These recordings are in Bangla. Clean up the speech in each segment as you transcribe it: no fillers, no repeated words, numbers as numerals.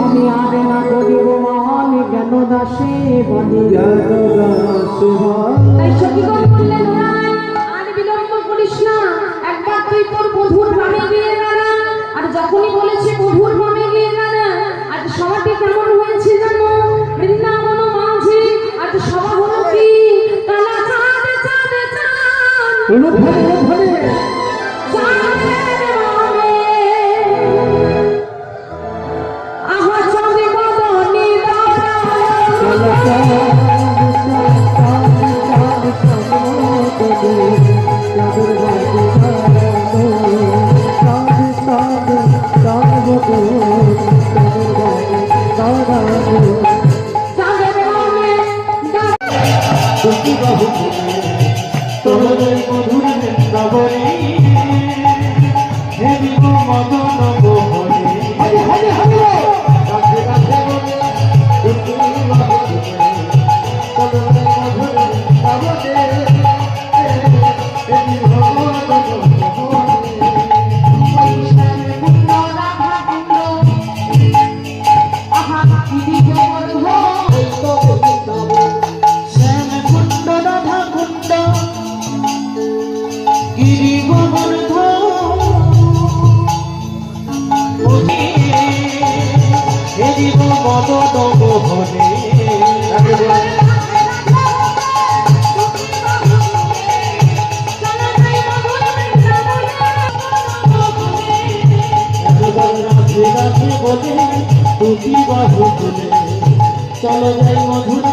আমি আর না করিব মান জ্ঞান দাসে আর বিলম্ব করিস না, একবার তুই তোর বধুর গ্রামে গিয়ে দাঁড়া। আর যখনই বলেছে বধুর গ্রামে গিয়ে দাঁড়া, আজ সভাটি কেমন হয়েছে জানো? বৃন্দাবন মাঝে আজ সভা হলো কি কালা চাঁদ চাঁদ চাঁদ চলো যাই মধুর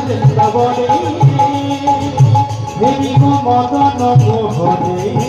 বৃন্দাবনে, মদন মোহনে।